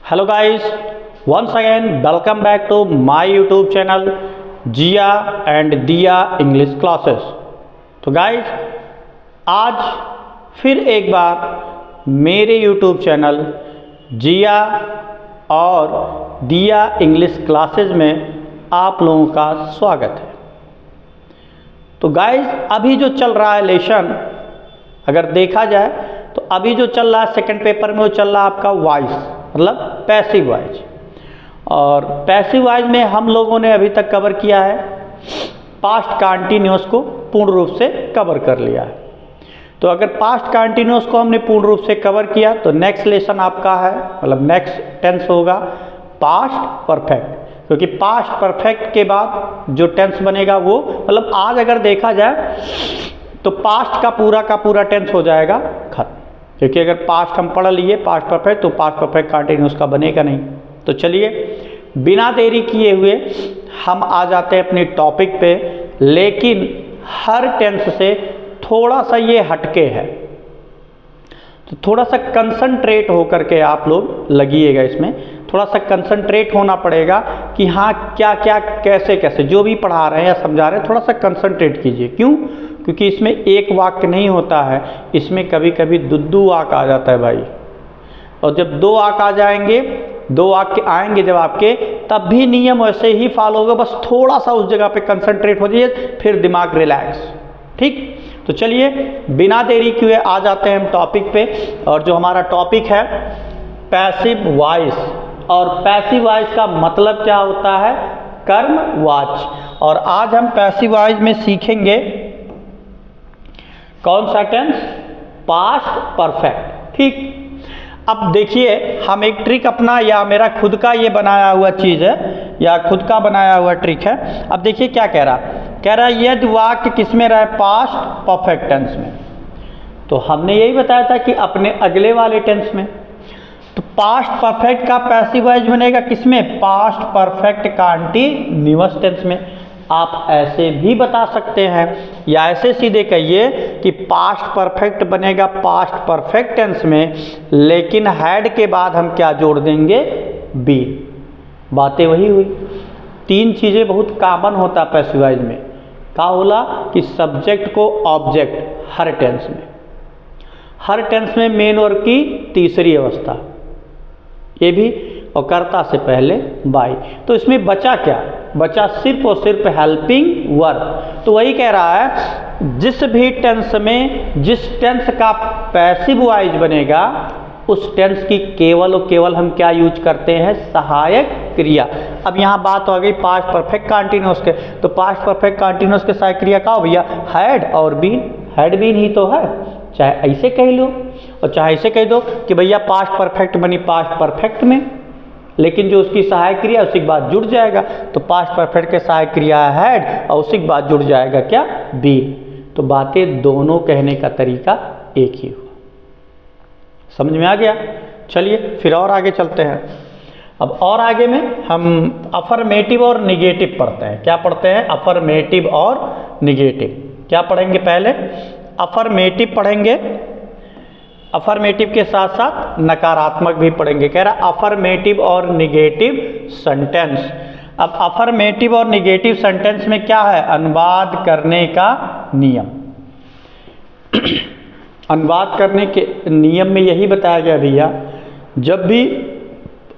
Hello guys, once again welcome back to my YouTube channel Jiya and Diya English classes. तो guys आज फिर एक बार मेरे YouTube चैनल जिया और दिया इंग्लिश क्लासेस में आप लोगों का स्वागत है। तो गाइज अभी जो चल रहा है लेसन, अगर देखा जाए तो अभी जो चल रहा है सेकंड पेपर में वो चल रहा है आपका वॉइस, मतलब पैसिव वॉइस। और पैसिव वॉइस में हम लोगों ने अभी तक कवर किया है पास्ट कंटिन्यूअस को पूर्ण रूप से कवर कर लिया है। तो अगर पास्ट कंटिन्यूअस को हमने पूर्ण रूप से कवर किया तो नेक्स्ट लेसन आपका है, मतलब नेक्स्ट टेंस होगा पास्ट परफेक्ट, क्योंकि पास्ट परफेक्ट के बाद जो टेंस बनेगा वो, मतलब आज अगर देखा जाए तो पास्ट का पूरा टेंस हो जाएगा खत्म, क्योंकि अगर पास्ट हम पढ़ लिए पास्ट परफेक्ट तो पास्ट परफेक्ट कंटिन्यूअस का बनेगा नहीं। तो चलिए बिना देरी किए हुए हम आ जाते हैं अपने टॉपिक पे, लेकिन हर टेंस से थोड़ा सा ये हटके है, तो थोड़ा सा कंसंट्रेट होकर के आप लोग लगिएगा। इसमें थोड़ा सा कंसंट्रेट होना पड़ेगा कि हाँ क्या क्या कैसे कैसे जो भी पढ़ा रहे हैं या समझा रहे हैं थोड़ा सा कंसंट्रेट कीजिए। क्यों? क्योंकि इसमें एक वाक्य नहीं होता है, इसमें कभी कभी दो वाक्य आ जाता है भाई। और जब दो वाक्य आ जाएंगे, दो वाक्य आएंगे जब आपके, तब भी नियम वैसे ही फॉलो होगा, बस थोड़ा सा उस जगह पे कंसंट्रेट हो जाइए, फिर दिमाग रिलैक्स। ठीक, तो चलिए बिना देरी किए आ जाते हैं हम टॉपिक पे। और जो हमारा टॉपिक है पैसिव वॉइस, और पैसिव वॉइस का मतलब क्या होता है? कर्मवाच्य। और आज हम पैसिव वॉइस में सीखेंगे कौन सा टेंस? Past perfect. ठीक, अब देखिए हम एक ट्रिक अपना, या मेरा खुद का ये बनाया हुआ चीज़ है या खुद का बनाया हुआ ट्रिक है। अब देखिए क्या कह रहा है यदि वाक्य किस में रहे? पास्ट परफेक्ट टेंस में। तो हमने यही बताया था कि अपने अगले वाले टेंस में। तो पास्ट परफेक्ट का पैसिव वॉइस बनेगा किस में? पास्ट परफेक्ट कंटीन्यूअस टेंस में। आप ऐसे भी बता सकते हैं, या ऐसे सीधे कहिए कि पास्ट परफेक्ट बनेगा पास्ट परफेक्ट टेंस में, लेकिन हैड के बाद हम क्या जोड़ देंगे? बी। बातें वही हुई। तीन चीज़ें बहुत कॉमन होता है पैसिव वॉइस में। क्या होला कि सब्जेक्ट को ऑब्जेक्ट हर टेंस में, हर टेंस में मेन वर्ब की तीसरी अवस्था, ये भी, और कर्ता से पहले बाई। तो इसमें बचा क्या? बचा सिर्फ और सिर्फ हेल्पिंग वर्ब। तो वही कह रहा है जिस भी टेंस में जिस टेंस का पैसिव वॉइस बनेगा उस टेंस की केवल और केवल हम क्या यूज करते हैं? सहायक क्रिया। अब यहाँ बात हो गई पास्ट परफेक्ट कंटिन्यूअस के, तो पास्ट परफेक्ट कंटिन्यूअस के सहायक क्रिया का हो भैया? हैड और बीन। हैड बीन ही तो है, चाहे ऐसे कह लो और चाहे ऐसे कह दो कि भैया पास्ट परफेक्ट बनी पास्ट परफेक्ट में, लेकिन जो उसकी सहायक क्रिया उसी के बाद जुड़ जाएगा। तो पास्ट परफेक्ट के सहायक क्रिया हैड और उसी के बाद जुड़ जाएगा क्या? बीन। तो बातें दोनों कहने का तरीका एक ही हुआ। समझ में आ गया? चलिए फिर और आगे चलते हैं। अब और आगे में हम अफर्मेटिव और निगेटिव पढ़ते हैं। क्या पढ़ते हैं? अफर्मेटिव और निगेटिव। क्या पढ़ेंगे? पहले अफर्मेटिव पढ़ेंगे, अफर्मेटिव के साथ साथ नकारात्मक भी पढ़ेंगे। कह रहा अफर्मेटिव और निगेटिव सेंटेंस। अब अफर्मेटिव और निगेटिव सेंटेंस में क्या है? अनुवाद करने का नियम। अनुवाद करने के नियम में यही बताया गया भैया, जब भी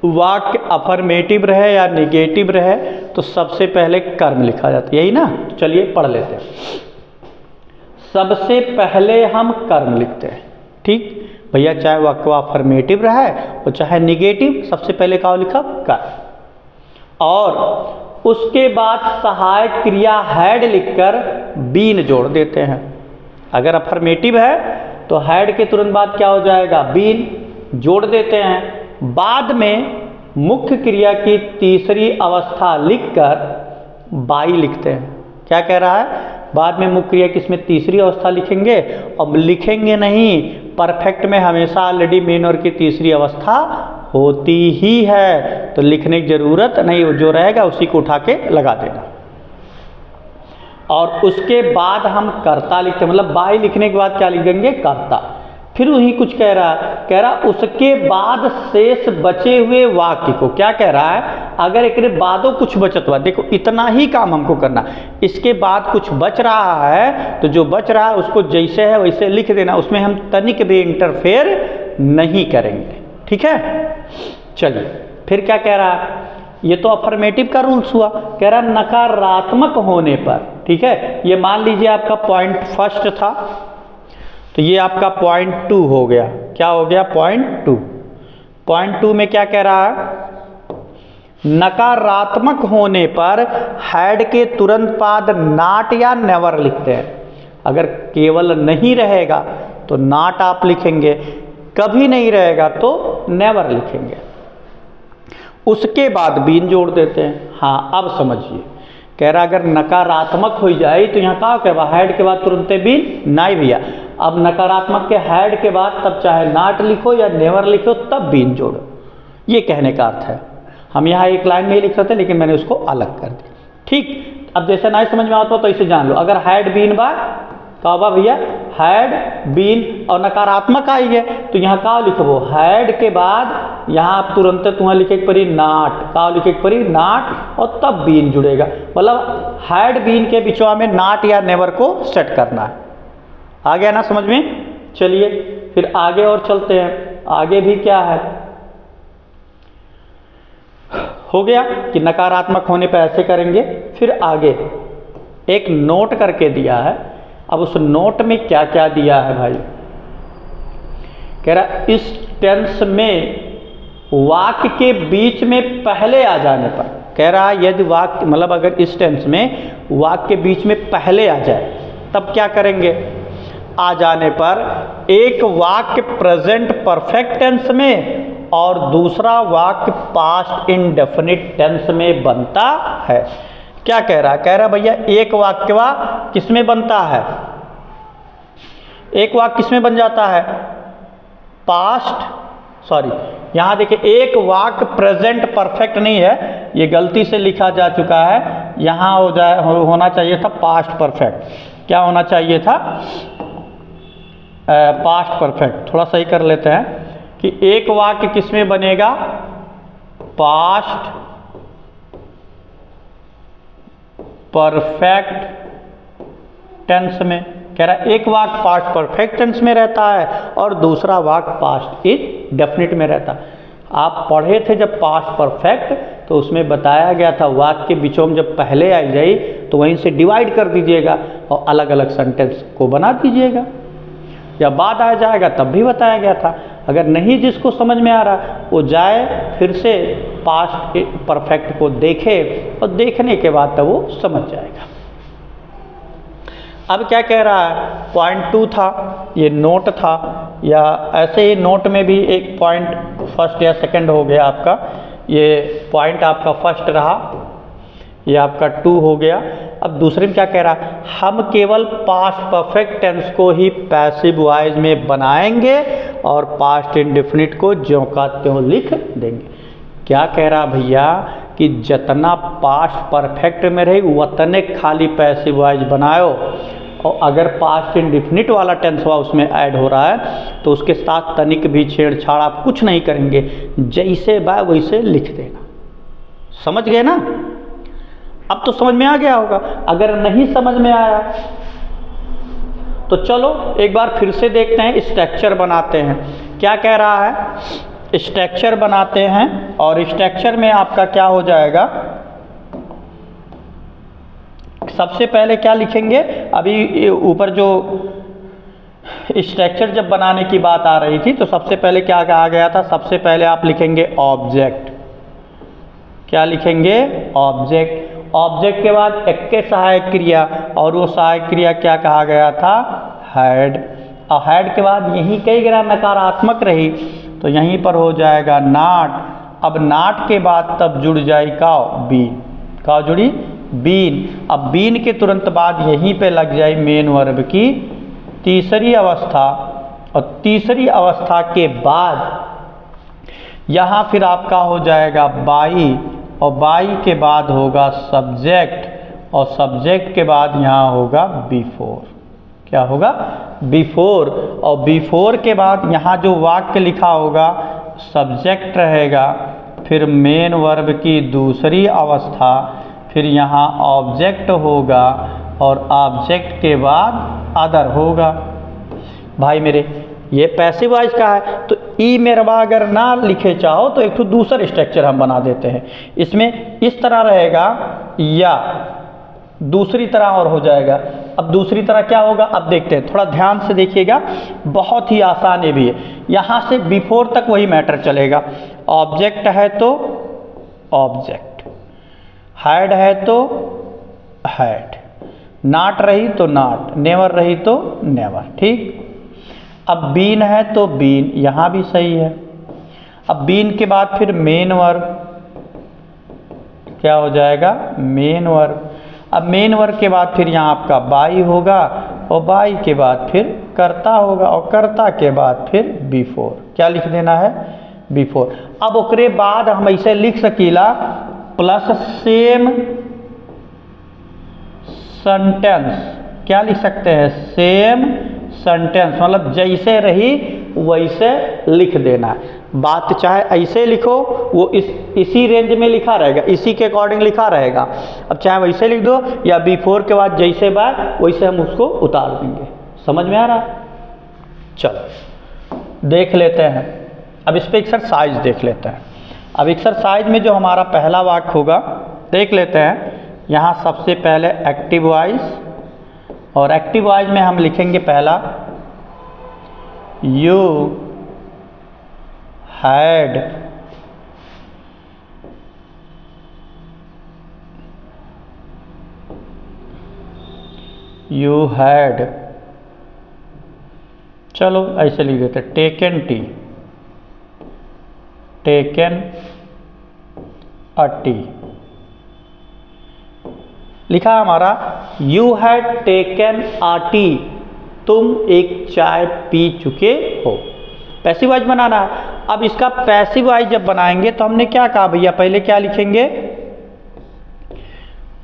वाक्य अफर्मेटिव रहे या निगेटिव रहे तो सबसे पहले कर्म लिखा जाता है, यही ना? तो चलिए पढ़ लेते हैं। सबसे पहले हम कर्म लिखते हैं। ठीक भैया, चाहे वाक्य अफर्मेटिव रहा है और चाहे निगेटिव, सबसे पहले क्या लिखा? कर्म। और उसके बाद सहायक क्रिया हैड लिखकर बीन जोड़ देते हैं। अगर अफर्मेटिव है तो हैड के तुरंत बाद क्या हो जाएगा? बीन जोड़ देते हैं। बाद में मुख्य क्रिया की तीसरी अवस्था लिखकर बाई लिखते हैं। क्या कह रहा है? बाद में मुख्य क्रिया की इसमें तीसरी अवस्था लिखेंगे, और लिखेंगे नहीं, परफेक्ट में हमेशा ऑलरेडी मेन वर्ब की तीसरी अवस्था होती ही है, तो लिखने की जरूरत नहीं, जो रहेगा उसी को उठा के लगा देना। और उसके बाद हम कर्ता लिखते हैं, मतलब बाई लिखने के बाद क्या लिख देंगे? कर्ता। फिर वही कुछ कह रहा उसके बाद शेष बचे हुए वाक्य को, क्या कह रहा है, अगर एक बादो कुछ बचत हुआ, देखो इतना ही काम हमको करना, इसके बाद कुछ बच रहा है तो जो बच रहा है उसको जैसे है वैसे लिख देना, उसमें हम तनिक भी इंटरफेयर नहीं करेंगे, ठीक है। चलिए फिर क्या कह रहा है, ये तो अफर्मेटिव का रूल्स हुआ, कह रहा नकारात्मक होने पर, ठीक है, ये मान लीजिए आपका पॉइंट फर्स्ट था, तो ये आपका पॉइंट 2 हो गया, क्या हो गया, पॉइंट 2। पॉइंट 2 में क्या कह रहा है, नकारात्मक होने पर हैड के तुरंत बाद नॉट या नेवर लिखते हैं। अगर केवल नहीं रहेगा तो नॉट आप लिखेंगे, कभी नहीं रहेगा तो नेवर लिखेंगे, उसके बाद बीन जोड़ देते हैं। हाँ अब समझिए, कह रहा अगर नकारात्मक हो जाए तो यहाँ कहा क्या, हैड के बाद तुरंत बीन, नहीं भैया, अब नकारात्मक के हैड के बाद तब चाहे नॉट लिखो या नेवर लिखो तब बीन जोड़ो, ये कहने का अर्थ है। हम यहाँ एक लाइन में ही लिख सकते लेकिन मैंने उसको अलग कर दिया, ठीक। अब जैसे नहीं समझ में आता तो इसे जान लो, अगर हैड बीन बा का बा भैया, हैड बीन और नकारात्मक आई है तो यहाँ का लिखबो, हैड के बाद यहाँ आप तुरंत तुम्हें लिखे पड़ी नॉट, का लिखे पड़ी नॉट और तब बीन जुड़ेगा, मतलब हैड बीन के बीचवा में नॉट या नेवर को सेट करना है। आ गया ना समझ में। चलिए फिर आगे और चलते हैं, आगे भी क्या है, हो गया कि नकारात्मक होने पर ऐसे करेंगे। फिर आगे एक नोट करके दिया है, अब उस नोट में क्या क्या दिया है भाई, कह रहा इस टेंस में वाक्य के बीच में पहले आ जाने पर, कह रहा यदि वाक्य मतलब अगर इस टेंस में वाक्य के बीच में पहले आ जाए तब क्या करेंगे, आ जाने पर एक वाक्य प्रेजेंट परफेक्ट टेंस में और दूसरा वाक्य पास्ट इंडेफिनिट टेंस में बनता है। क्या कह रहा है, कह रहा भैया एक वाक्य किस में बनता है, एक वाक्य किस में बन जाता है, पास्ट, सॉरी यहाँ देखिए एक वाक्य प्रेजेंट परफेक्ट नहीं है, ये गलती से लिखा जा चुका है, यहाँ होना चाहिए था पास्ट परफेक्ट। क्या होना चाहिए था, पास्ट परफेक्ट। थोड़ा सही कर लेते हैं कि एक वाक्य किस में बनेगा, पास्ट परफेक्ट टेंस में। कह रहा है एक वाक्य पास्ट परफेक्ट टेंस में रहता है और दूसरा वाक्य पास्ट इंडेफिनिट में रहता है। आप पढ़े थे जब पास्ट परफेक्ट तो उसमें बताया गया था वाक्य के बीचों में जब पहले आई जाए तो वहीं से डिवाइड कर दीजिएगा और अलग अलग सेंटेंस को बना दीजिएगा, या बाद आ जाएगा तब भी बताया गया था। अगर नहीं जिसको समझ में आ रहा वो जाए फिर से पास्ट परफेक्ट को देखे और देखने के बाद तब वो समझ जाएगा। अब क्या कह रहा है, पॉइंट 2 था, ये नोट था, या ऐसे ही नोट में भी एक पॉइंट फर्स्ट या सेकंड हो गया आपका, ये पॉइंट आपका फर्स्ट रहा, ये आपका 2 हो गया। अब दूसरे में क्या कह रहा है, हम केवल पास्ट परफेक्ट टेंस को ही पैसिव वॉइस में बनाएंगे और पास्ट इंडेफिनिट को ज्यों का त्यों लिख देंगे। क्या कह रहा भैया कि जितना पास्ट परफेक्ट में रहे उतने खाली पैसिव वॉइस बनाओ, और अगर पास्ट इंडेफिनिट वाला टेंस हुआ उसमें ऐड हो रहा है तो उसके साथ तनिक भी छेड़छाड़ आप कुछ नहीं करेंगे, जैसे बा वैसे लिख देना। समझ गए ना, अब तो समझ में आ गया होगा। अगर नहीं समझ में आया तो चलो एक बार फिर से देखते हैं, स्ट्रक्चर बनाते हैं। क्या कह रहा है, स्ट्रक्चर बनाते हैं और स्ट्रक्चर में आपका क्या हो जाएगा, सबसे पहले क्या लिखेंगे, अभी ऊपर जो स्ट्रक्चर जब बनाने की बात आ रही थी तो सबसे पहले क्या कहा गया था, सबसे पहले आप लिखेंगे ऑब्जेक्ट। क्या लिखेंगे, ऑब्जेक्ट। ऑब्जेक्ट के बाद एक के सहायक क्रिया, और वो सहायक क्रिया क्या कहा गया था, हैड। और हैड के बाद यहीं कई ग्राम नकारात्मक रही तो यहीं पर हो जाएगा नॉट। अब नॉट के बाद तब जुड़ जाएगा बीन, का जुड़ी बीन। अब बीन के तुरंत बाद यहीं पे लग जाए मेन वर्ब की तीसरी अवस्था, और तीसरी अवस्था के बाद यहाँ फिर आपका हो जाएगा बाई, और बाई के बाद होगा सब्जेक्ट, और सब्जेक्ट के बाद यहाँ होगा बिफोर। क्या होगा, बिफोर। और बिफोर के बाद यहाँ जो वाक्य लिखा होगा सब्जेक्ट रहेगा, फिर मेन वर्ब की दूसरी अवस्था, फिर यहाँ ऑब्जेक्ट होगा और ऑब्जेक्ट के बाद अदर होगा। भाई मेरे ये पैसिव वॉइस का है, तो ई मेरवा अगर ना लिखे चाहो तो एक तो दूसरा स्ट्रक्चर हम बना देते हैं। इसमें इस तरह रहेगा या दूसरी तरह और हो जाएगा। अब दूसरी तरह क्या होगा, अब देखते हैं, थोड़ा ध्यान से देखिएगा, बहुत ही आसान ये भी है। यहाँ से बिफोर तक वही मैटर चलेगा। ऑब्जेक्ट है तो ऑब्जेक्ट, हैड है तो हैड, नॉट रही तो नॉट, नेवर रही तो नेवर। ठीक, अब बीन है तो बीन, यहाँ भी सही है। अब बीन के बाद फिर मेन वर्ब, क्या हो जाएगा, मेन वर्ब। अब मेन वर्ब के बाद फिर यहाँ आपका बाई होगा और बाई के बाद फिर कर्ता होगा और कर्ता के बाद फिर बिफोर। क्या लिख देना है, बिफोर। अब ओकरे बाद हम ऐसे लिख सकीला प्लस सेम सेंटेंस। क्या लिख सकते हैं, सेम सेंटेंस, मतलब जैसे रही वैसे लिख देना है। बात चाहे ऐसे लिखो, वो इसी रेंज में लिखा रहेगा, इसी के अकॉर्डिंग लिखा रहेगा। अब चाहे वैसे लिख दो या बिफोर के बाद जैसे बात वैसे हम उसको उतार देंगे। समझ में आ रहा है? चलो देख लेते हैं। अब इस पर एक्सरसाइज देख लेते हैं। अब एक्सरसाइज में जो हमारा पहला वाक्य होगा देख लेते हैं। यहाँ सबसे पहले एक्टिव वॉइस, और एक्टिव वॉइस में हम लिखेंगे पहला यू हैड चलो ऐसे लिख देते, taken T, taken a T. लिखा हमारा you had taken a T, तुम एक चाय पी चुके हो। पैसिव वॉइस बनाना है। अब इसका पैसिव वॉइस जब बनाएंगे तो हमने क्या कहा भैया, पहले क्या लिखेंगे,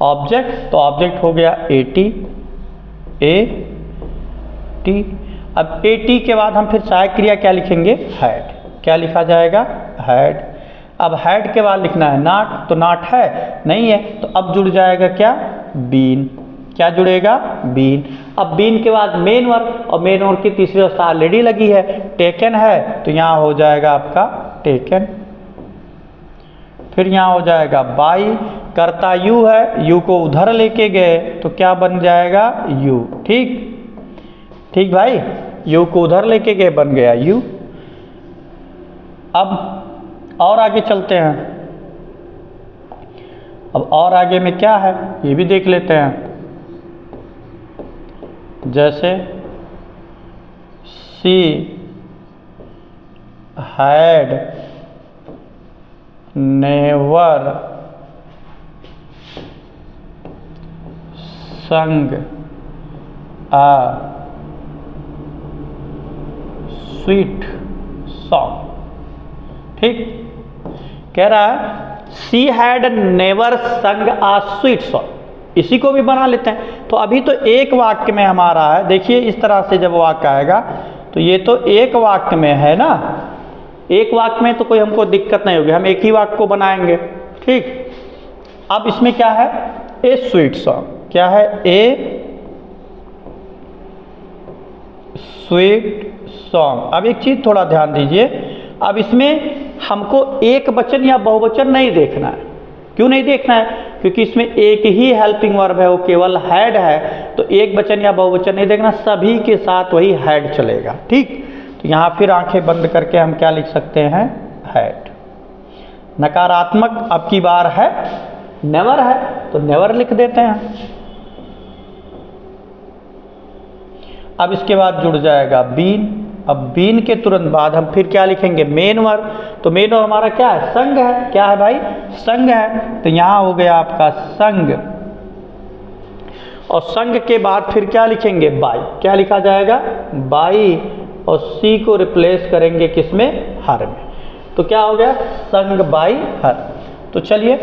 ऑब्जेक्ट। तो ऑब्जेक्ट हो गया एटी, ए टी। अब ए टी के बाद हम फिर सहायक क्रिया क्या लिखेंगे, हैड। क्या लिखा जाएगा, हैड। अब हैड के बाद लिखना है नॉट, तो नॉट है नहीं है, तो अब जुड़ जाएगा क्या, बीन। क्या जुड़ेगा, बीन। अब बीन के बाद मेन वर्ब, और मेन वर्ब की तीसरी अवस्था ऑलरेडी लगी है, टेकन है, तो यहाँ हो जाएगा आपका टेकन। फिर यहाँ हो जाएगा बाई, कर्ता यू है, यू को उधर लेके गए तो क्या बन जाएगा, यू। ठीक ठीक भाई, यू को उधर लेके गए बन गया यू। अब और आगे चलते हैं। अब और आगे में क्या है ये भी देख लेते हैं। जैसे शी हैड नेवर संग आ स्वीट सॉन्ग। ठीक, कह रहा है शी हैड नेवर संग आ स्वीट सॉन्ग। इसी को भी बना लेते हैं। तो अभी तो एक वाक्य में हमारा है, देखिए इस तरह से जब वाक्य आएगा तो ये तो एक वाक्य में है ना, एक वाक्य में तो कोई हमको दिक्कत नहीं होगी, हम एक ही वाक्य को बनाएंगे। ठीक, अब इसमें क्या है, ए स्वीट सॉन्ग। क्या है, ए स्वीट सॉन्ग। अब एक चीज थोड़ा ध्यान दीजिए, अब इसमें हमको एक वचन या बहुवचन नहीं देखना है। क्यों नहीं देखना है, क्योंकि इसमें एक ही हेल्पिंग वर्ब है, वो केवल हैड है, तो एक वचन या बहुवचन नहीं देखना, सभी के साथ वही हैड चलेगा। ठीक, तो यहाँ फिर आंखें बंद करके हम क्या लिख सकते हैं, हैड। नकारात्मक अब की बार है, नेवर है, तो नेवर लिख देते हैं। अब इसके बाद जुड़ जाएगा बीन। अब बीन के तुरंत बाद हम फिर क्या लिखेंगे, मेन वर्ब। तो मेन वर्ब हमारा क्या है, संग है। क्या है भाई, संग है, तो यहाँ हो गया आपका संग। और संग के बाद फिर क्या लिखेंगे, बाई। क्या लिखा जाएगा, बाई, और सी को रिप्लेस करेंगे किसमें, हर में। तो क्या हो गया, संग बाई हर। तो चलिए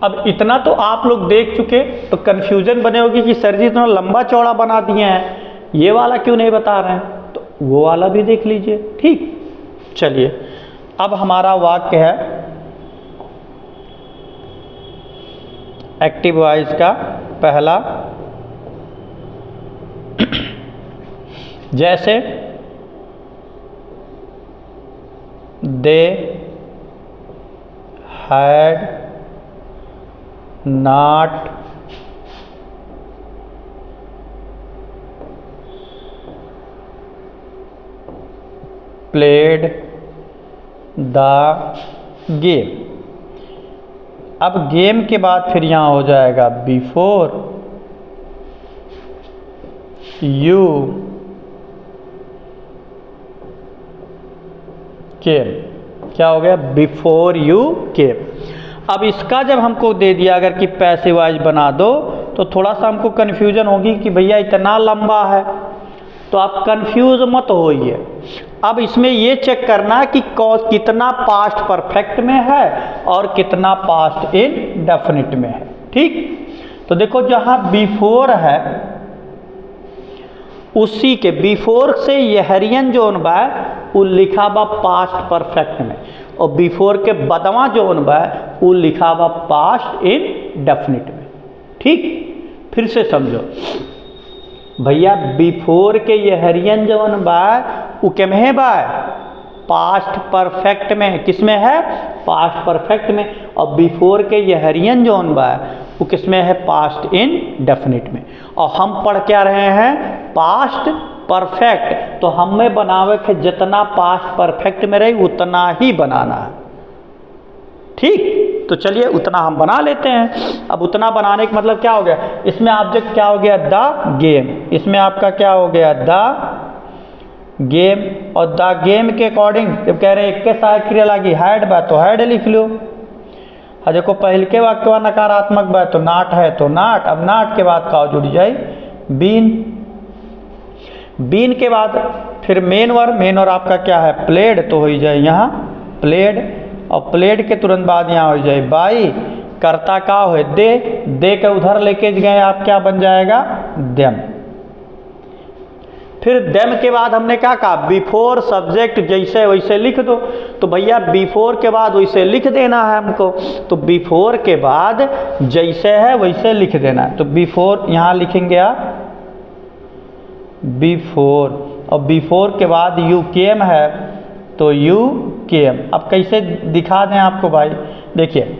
अब इतना तो आप लोग देख चुके, तो कन्फ्यूजन बने होगी कि सर जी इतना लंबा चौड़ा बना दिए हैं, ये वाला क्यों नहीं बता रहे हैं, तो वो वाला भी देख लीजिए। ठीक, चलिए अब हमारा वाक्य है एक्टिव वॉइस का पहला। जैसे they had not played the game. अब गेम के बाद फिर यहाँ हो जाएगा बिफोर यू केम। क्या हो गया, बिफोर यू केम। अब इसका जब हमको दे दिया अगर कि पैसिव वॉइस बना दो, तो थोड़ा सा हमको कन्फ्यूजन होगी कि भैया इतना लंबा है, तो आप कंफ्यूज मत होइए। अब इसमें ये चेक करना कि कितना पास्ट परफेक्ट में है और कितना पास्ट इंडेफिनिट में है। ठीक, तो देखो जहाँ बिफोर है उसी के बिफोर से यहरियन जोन बा वो लिखा बा पास्ट परफेक्ट में, और बिफोर के बदवा जोन बा वो लिखा बा पास्ट इंडेफिनिट में। ठीक, फिर से समझो भैया, बिफोर के यहरियन जोन बा वो केमें बा, पास्ट परफेक्ट में। किस में है, पास्ट परफेक्ट में। और बिफोर के यहरियन जोन बा वो किस में है, पास्ट इंडेफिनिट में। और हम पढ़ क्या रहे हैं, पास्ट परफेक्ट। तो हमें बनावे के जितना पास्ट परफेक्ट में रही उतना ही बनाना है। ठीक, तो चलिए उतना हम बना लेते हैं। अब उतना बनाने का मतलब क्या हो गया, इसमें ऑब्जेक्ट क्या हो गया, द गेम। इसमें आपका क्या हो गया, द गेम। और द गेम के अकॉर्डिंग जब कह रहे हैं एक के सहायक क्रिया लगी हैड बा तो हैड लिख लो। और देखो पहले के वाक्य में नकारात्मक बा तो नाट है तो नाट। अब नाट के बाद का जुड़ जाए बीन। बीन के बाद फिर मेन वर्ब आपका क्या है, प्लेड, तो हो जाए यहाँ प्लेड। और प्लेड के तुरंत बाद यहाँ हो जाए बाई। कर्ता का हो दे के उधर लेके गए आप, क्या बन जाएगा, देम। फिर देम के बाद हमने क्या कहा, बिफोर सब्जेक्ट जैसे वैसे लिख दो। तो भैया बिफोर के बाद वैसे लिख देना है हमको, तो बिफोर के बाद जैसे है वैसे लिख देना है। तो बिफोर यहाँ लिखेंगे आप बिफोर, और बिफोर के बाद यू केम है तो यू केम। अब कैसे दिखा दें आपको भाई, देखिए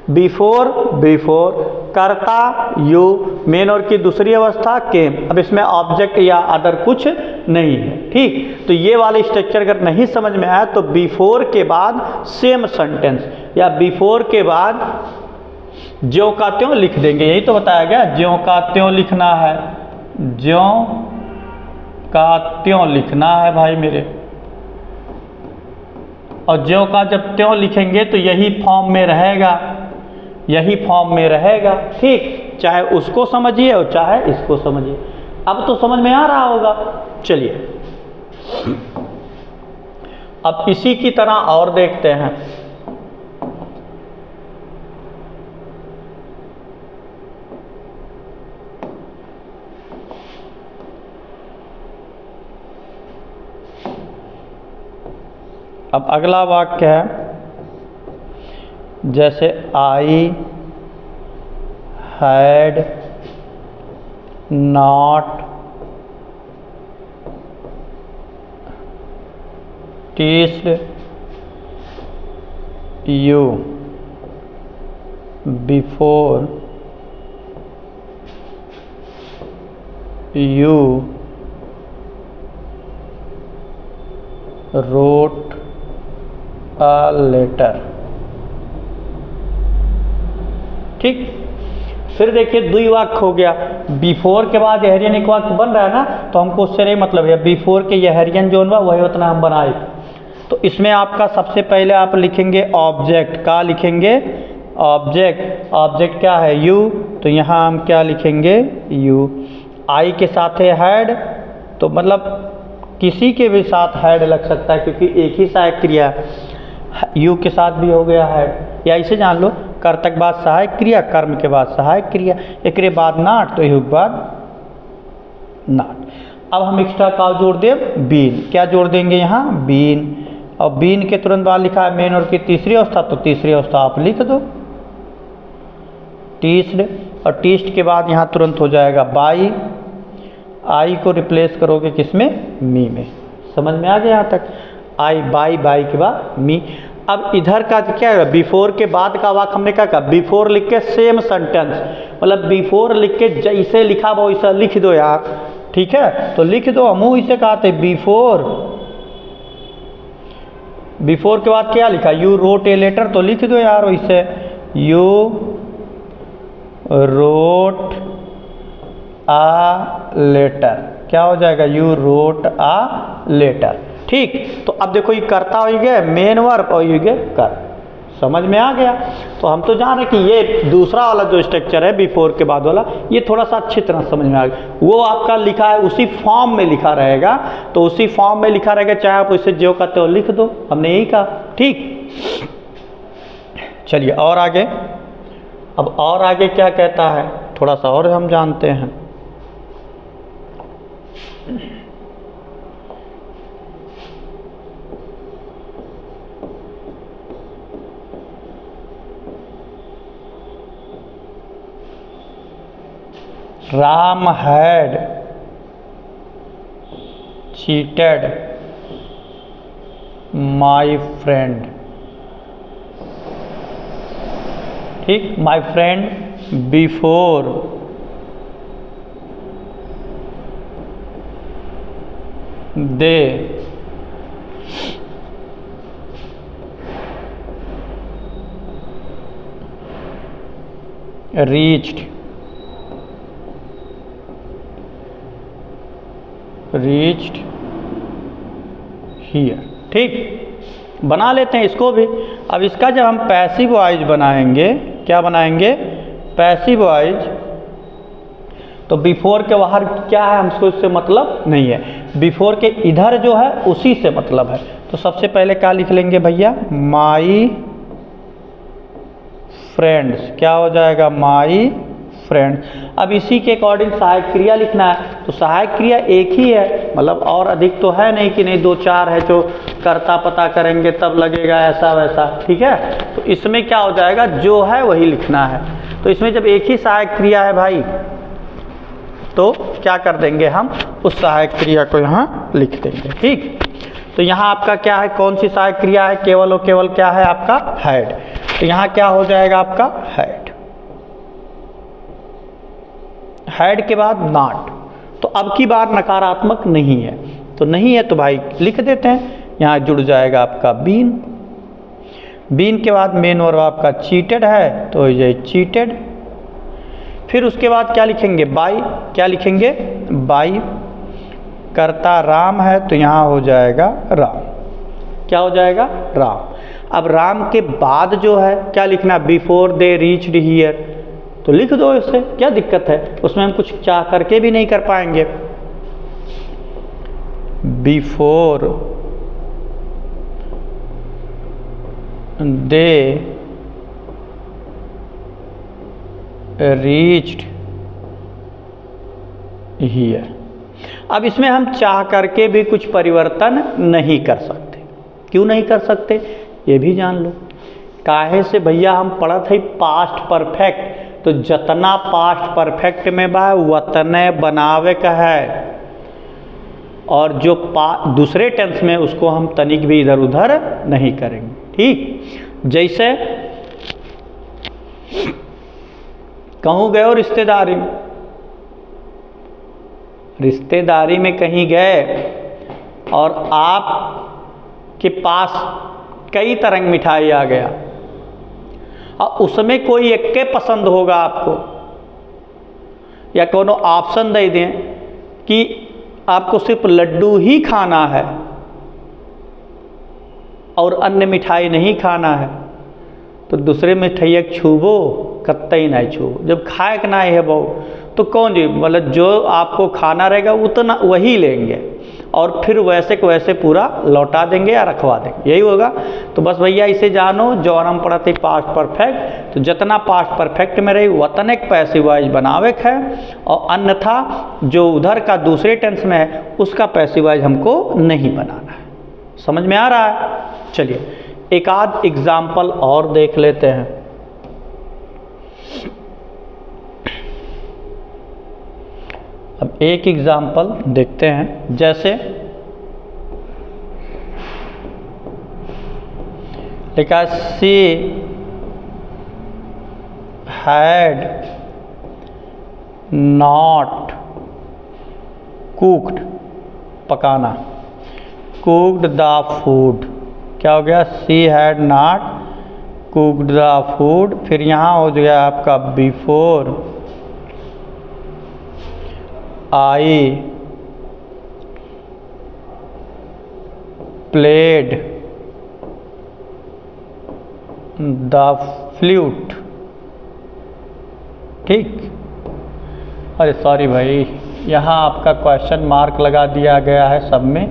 बिफोर कर्ता यू, मेन और की दूसरी अवस्था केम। अब इसमें ऑब्जेक्ट या अदर कुछ नहीं है। ठीक, तो ये वाले स्ट्रक्चर अगर नहीं समझ में आया तो बिफोर के बाद सेम सेंटेंस या बिफोर के बाद ज्यों का त्यों लिख देंगे। यही तो बताया गया, ज्यों का त्यों लिखना है, ज्यों का त्यों लिखना है भाई मेरे। और ज्यों का जब त्यों लिखेंगे तो यही फॉर्म में रहेगा, यही फॉर्म में रहेगा। ठीक, चाहे उसको समझिए और चाहे इसको समझिए। अब तो समझ में आ रहा होगा। चलिए अब इसी की तरह और देखते हैं। अब अगला वाक्य है जैसे I had not teased you before you wrote a letter। ठीक, फिर देखिए दुई वाक्य हो गया। बिफोर के बाद यहरियन एक वाक्य बन रहा है ना, तो हमको उससे नहीं मतलब है, बिफोर के यहरियन जो बा वही उतना हम बनाए। तो इसमें आपका सबसे पहले आप लिखेंगे ऑब्जेक्ट। का लिखेंगे ऑब्जेक्ट। ऑब्जेक्ट क्या है, यू, तो यहाँ हम क्या लिखेंगे, यू। आई के साथ है हैड, तो मतलब किसी के भी साथ हैड लग सकता है क्योंकि एक ही सहायक क्रिया। यू के साथ भी हो गया हैड, या इसे जान लो कर्तक बाद सहायक क्रिया, कर्म के बाद सहायक क्रिया, एक बाद नाट तो युग बाद नाट। अब हम एक्स्ट्रा का जोड़ दें बीन, क्या जोड़ देंगे यहाँ बीन, और बीन के तुरंत बाद लिखा है मेन वर्ब की तीसरी अवस्था, तो तीसरी अवस्था आप लिख दो टीस्ड, और टीस्ट के बाद यहाँ तुरंत हो जाएगा बाई, आई को रिप्लेस करोगे किसमें मी में। समझ में आ गया यहाँ तक, आई बाई, बाई के बाद मी। अब इधर का क्या है, बिफोर के बाद का वाक्य हमने क्या कहा, बिफोर लिख के सेम सेंटेंस, मतलब बिफोर लिख के जैसे लिखा वो वैसा लिख दो यार, ठीक है। तो लिख दो, हम इसे कहते बिफोर, बिफोर के बाद क्या लिखा, यू रोट ए लेटर, तो लिख दो यार वैसे, यू रोट आ लेटर, क्या हो जाएगा, यू रोट आ लेटर, ठीक। तो अब देखो ये कर्ता हो गया मेन वर्ब और ये कर, समझ में आ गया। तो हम तो जान रहे कि ये दूसरा वाला जो स्ट्रक्चर है बिफोर के बाद वाला, ये थोड़ा सा अच्छी तरह समझ में आ गया। वो आपका लिखा है उसी फॉर्म में लिखा रहेगा, तो उसी फॉर्म में लिखा रहेगा, चाहे आप उसे जो कहते हो लिख दो, हमने यही कहा, ठीक। चलिए और आगे, अब और आगे क्या कहता है थोड़ा सा और हम जानते हैं। Ram had cheated my friend, ठीक, my friend before they reached here, ठीक। बना लेते हैं इसको भी। अब इसका जब हम पैसिव वॉइस बनाएंगे, क्या बनाएंगे पैसिव वॉइस, तो बिफोर के बाहर क्या है हमको इससे मतलब नहीं है, बिफोर के इधर जो है उसी से मतलब है। तो सबसे पहले क्या लिख लेंगे भैया, माई फ्रेंड्स, क्या हो जाएगा माई फ्रेंड। अब इसी के अकॉर्डिंग सहायक क्रिया लिखना है, तो सहायक क्रिया एक ही है, मतलब और अधिक तो है नहीं कि नहीं दो चार है जो कर्ता पता करेंगे तब लगेगा ऐसा वैसा, ठीक है। तो इसमें क्या हो जाएगा, जो है वही लिखना है। तो इसमें जब एक ही सहायक क्रिया है भाई, तो क्या कर देंगे हम, उस सहायक क्रिया को यहाँ लिख देंगे, ठीक। तो यहाँ आपका क्या है, कौन सी सहायक क्रिया है, केवल और केवल क्या है आपका हैड, तो यहाँ क्या हो जाएगा आपका हैड, हैड के बाद नॉट। तो अब की बार नकारात्मक नहीं है, तो नहीं है तो भाई लिख देते हैं, यहाँ जुड़ जाएगा आपका बीन, बीन के बाद मेन वर्ब आपका चीटेड है, तो ये चीटेड। फिर उसके बाद क्या लिखेंगे, बाई, क्या लिखेंगे बाई, कर्ता राम है तो यहाँ हो जाएगा राम, क्या हो जाएगा राम। अब राम के बाद जो है क्या लिखना, बिफोर दे रीच्ड हियर, तो लिख दो इससे, क्या दिक्कत है, उसमें हम कुछ चाह करके भी नहीं कर पाएंगे। Before they reached here. अब इसमें हम चाह करके भी कुछ परिवर्तन नहीं कर सकते। क्यों नहीं कर सकते, ये भी जान लो। काहे से भैया, हम पढ़ा थे पास्ट परफेक्ट, तो जतना पास्ट परफेक्ट में बा वतने बनावे का है, और जो दूसरे टेंस में उसको हम तनिक भी इधर उधर नहीं करेंगे, ठीक। जैसे कहूँ गए हो रिश्तेदारी में, रिश्तेदारी में कहीं गए और आप के पास कई तरह की मिठाई आ गया, और उसमें कोई एक के पसंद होगा आपको, या कोनो ऑप्शन दे दें कि आपको सिर्फ लड्डू ही खाना है और अन्य मिठाई नहीं खाना है, तो दूसरे मिठाई छूबो कतई नहीं छूबो, जब खाए के ना है बहु तो कौन जी, मतलब जो आपको खाना रहेगा उतना वही लेंगे, और फिर वैसे को वैसे पूरा लौटा देंगे या रखवा देंगे, यही होगा। तो बस भैया इसे जानो, जौन हम पढ़ते पास्ट परफेक्ट, तो जितना पास्ट परफेक्ट में रही उतने पैसिव वॉइस बनावे है, और अन्यथा जो उधर का दूसरे टेंस में है उसका पैसिव वॉइस हमको नहीं बनाना है। समझ में आ रहा है? चलिए एक आध एग्जाम्पल और देख लेते हैं। अब एक एग्जाम्पल देखते हैं, जैसे लिखा शी हैड नॉट कुक्ड, पकाना, कुक्ड द फूड। क्या हो गया? She had not cooked the food. फिर यहाँ हो गया आपका before I played the flute. ठीक, अरे सॉरी भाई, यहाँ आपका क्वेश्चन मार्क लगा दिया गया है, सब में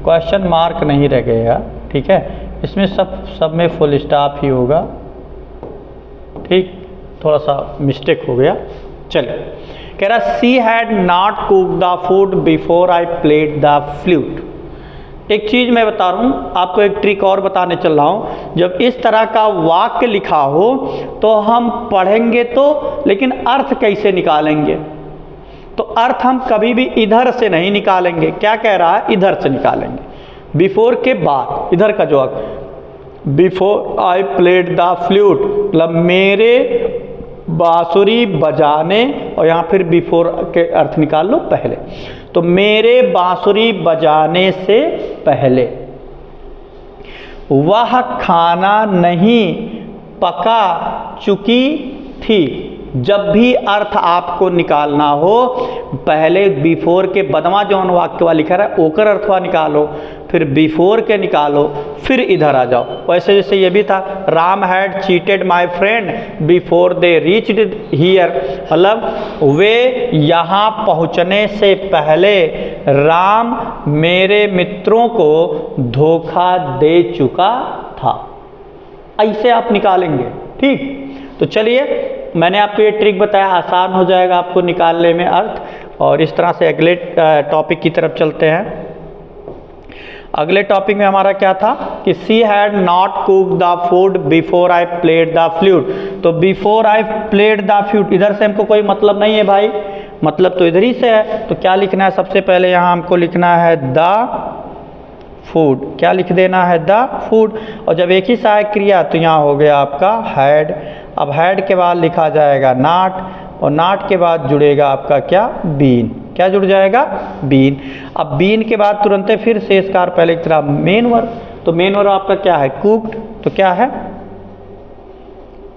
क्वेश्चन मार्क नहीं रहेगा, ठीक है, इसमें सब में फुल स्टॉप ही होगा। ठीक, थोड़ा सा मिस्टेक हो गया। चलिए, कह रहा सी had not cook the food before I played the flute. एक चीज़ मैं बता रहा हूँ आपको, एक ट्रिक और बताने चल रहा हूँ। जब इस तरह का वाक्य लिखा हो तो हम पढ़ेंगे तो, लेकिन अर्थ कैसे निकालेंगे? तो अर्थ हम कभी भी इधर से नहीं निकालेंगे। क्या कह रहा है? इधर से निकालेंगे। बिफोर के बाद इधर का जो before I played the flute, मतलब मेरे बांसुरी बजाने, और यहाँ फिर बिफोर के अर्थ निकाल लो पहले। तो मेरे बांसुरी बजाने से पहले वह खाना नहीं पका चुकी थी। जब भी अर्थ आपको निकालना हो, पहले बिफोर के बदमा जौन वाक्य लिखा है ओकर अर्थवा निकालो, फिर बिफोर के निकालो, फिर इधर आ जाओ। वैसे जैसे ये भी था, Ram had cheated my friend before they reached here, मतलब वे यहाँ पहुँचने से पहले राम मेरे मित्रों को धोखा दे चुका था। ऐसे आप निकालेंगे। ठीक, तो चलिए मैंने आपको ये ट्रिक बताया, आसान हो जाएगा आपको निकालने में अर्थ। और इस तरह से अगले टॉपिक की तरफ चलते हैं। अगले टॉपिक में हमारा क्या था कि she had not cook the food before I played the flute. तो before I played the flute, इधर से हमको कोई मतलब नहीं है भाई, मतलब तो इधर ही से है। तो क्या लिखना है? सबसे पहले यहाँ हमको लिखना है द फूड। क्या लिख देना है? The food. और जब एक ही सहायक क्रिया तो यहाँ हो गया आपका हैड। अब हैड के बाद लिखा जाएगा नॉट, और नॉट के बाद जुड़ेगा आपका क्या? बीन। क्या जुड़ जाएगा? बीन। अब बीन के बाद तुरंत फिर शेषकार पहले की तरह मेन वर्ब। तो मेन वर्ब आपका क्या है? कुक्ड। तो क्या है?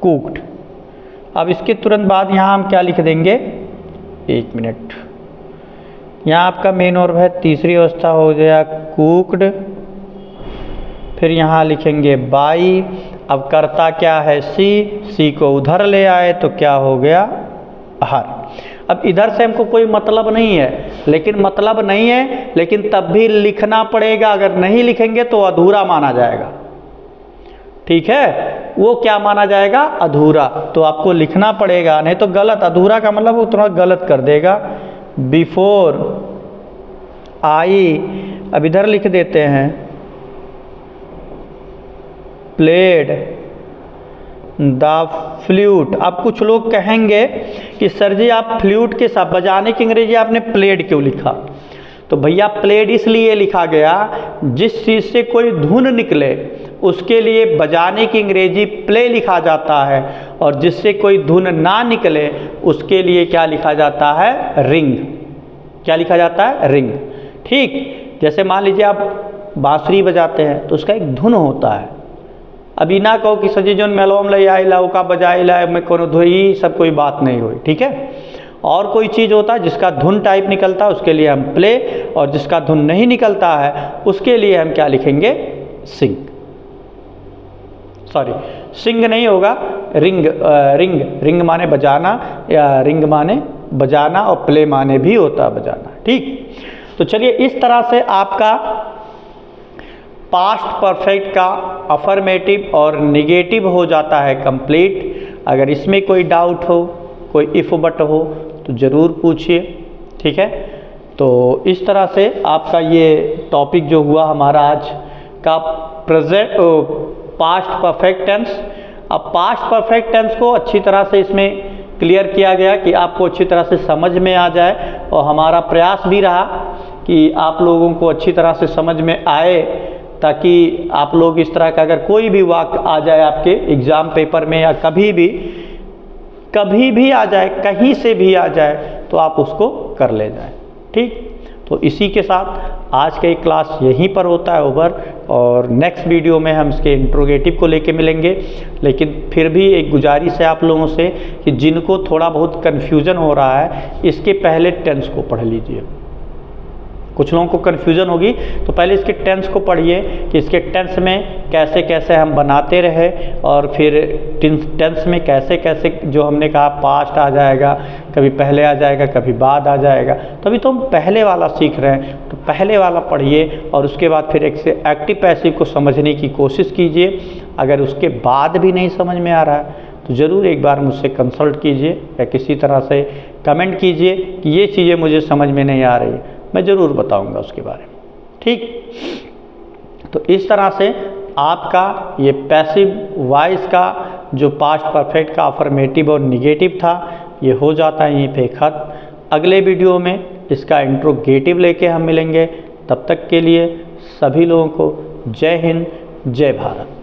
कुक्ड। अब इसके तुरंत बाद यहाँ हम क्या लिख देंगे? एक मिनट, यहाँ आपका मेन वर्ब है, तीसरी अवस्था हो गया कुक्ड। फिर यहाँ लिखेंगे बाई। अब कर्ता क्या है? सी को उधर ले आए तो क्या हो गया? हर। अब इधर से हमको कोई मतलब नहीं है, लेकिन तब भी लिखना पड़ेगा। अगर नहीं लिखेंगे तो अधूरा माना जाएगा। ठीक है, वो क्या माना जाएगा? अधूरा। तो आपको लिखना पड़ेगा, नहीं तो गलत। अधूरा का मतलब वो थोड़ा गलत कर देगा। बिफोर आई, अब इधर लिख देते हैं प्लेड द फ्लूट। अब कुछ लोग कहेंगे कि सर जी आप फ्लूट के साथ बजाने की अंग्रेजी आपने प्लेड क्यों लिखा? तो भैया प्लेड इसलिए लिखा गया, जिस चीज़ से कोई धुन निकले उसके लिए बजाने की अंग्रेजी प्ले लिखा जाता है, और जिससे कोई धुन ना निकले उसके लिए क्या लिखा जाता है? रिंग। क्या लिखा जाता है? रिंग। ठीक, जैसे मान लीजिए आप बांसुरी बजाते हैं तो उसका एक धुन होता है। अभी ना कहो कि सजी जोन मेलोम ले आई ला का बजाई ला में कोनो धोई, सब कोई बात नहीं हुई। ठीक है, और कोई चीज़ होता है जिसका धुन टाइप निकलता है उसके लिए हम प्ले, और जिसका धुन नहीं निकलता है उसके लिए हम क्या लिखेंगे? सिंग। सॉरी, सिंग नहीं होगा, रिंग। रिंग माने बजाना, या रिंग माने बजाना, और प्ले माने भी होता है बजाना। ठीक, तो चलिए इस तरह से आपका पास्ट परफेक्ट का अफर्मेटिव और निगेटिव हो जाता है कंप्लीट। अगर इसमें कोई डाउट हो, कोई इफ़ बट हो तो ज़रूर पूछिए, ठीक है। तो इस तरह से आपका ये टॉपिक जो हुआ हमारा आज का पास्ट परफेक्ट टेंस। अब पास्ट परफेक्ट टेंस को अच्छी तरह से इसमें क्लियर किया गया कि आपको अच्छी तरह से समझ में आ जाए, और हमारा प्रयास भी रहा कि आप लोगों को अच्छी तरह से समझ में आए, ताकि आप लोग इस तरह का अगर कोई भी वाक्य आ जाए आपके एग्ज़ाम पेपर में या कभी भी आ जाए, कहीं से भी आ जाए, तो आप उसको कर ले जाएं, ठीक। तो इसी के साथ आज का एक क्लास यहीं पर होता है ओवर, और नेक्स्ट वीडियो में हम इसके इंट्रोगेटिव को लेके मिलेंगे। लेकिन फिर भी एक गुजारिश है आप लोगों से कि जिनको थोड़ा बहुत कन्फ्यूज़न हो रहा है, इसके पहले टेंस को पढ़ लीजिए। कुछ लोगों को कन्फ्यूज़न होगी तो पहले इसके टेंस को पढ़िए कि इसके टेंस में कैसे कैसे हम बनाते रहे, और फिर टेंस में कैसे कैसे जो हमने कहा पास्ट आ जाएगा, कभी पहले आ जाएगा, कभी बाद आ जाएगा। तो अभी तो हम पहले वाला सीख रहे हैं, तो पहले वाला पढ़िए और उसके बाद फिर एक से एक्टिव पैसिव को समझने की कोशिश कीजिए। अगर उसके बाद भी नहीं समझ में आ रहा है तो ज़रूर एक बार मुझसे कंसल्ट कीजिए या किसी तरह से कमेंट कीजिए कि ये चीज़ें मुझे समझ में नहीं आ रही, मैं ज़रूर बताऊंगा उसके बारे में, ठीक। तो इस तरह से आपका ये पैसिव वॉइस का जो पास्ट परफेक्ट का अफर्मेटिव और निगेटिव था, ये हो जाता है यहीं पे खत्म। अगले वीडियो में इसका इंट्रोगेटिव लेके हम मिलेंगे। तब तक के लिए सभी लोगों को जय हिंद, जय भारत।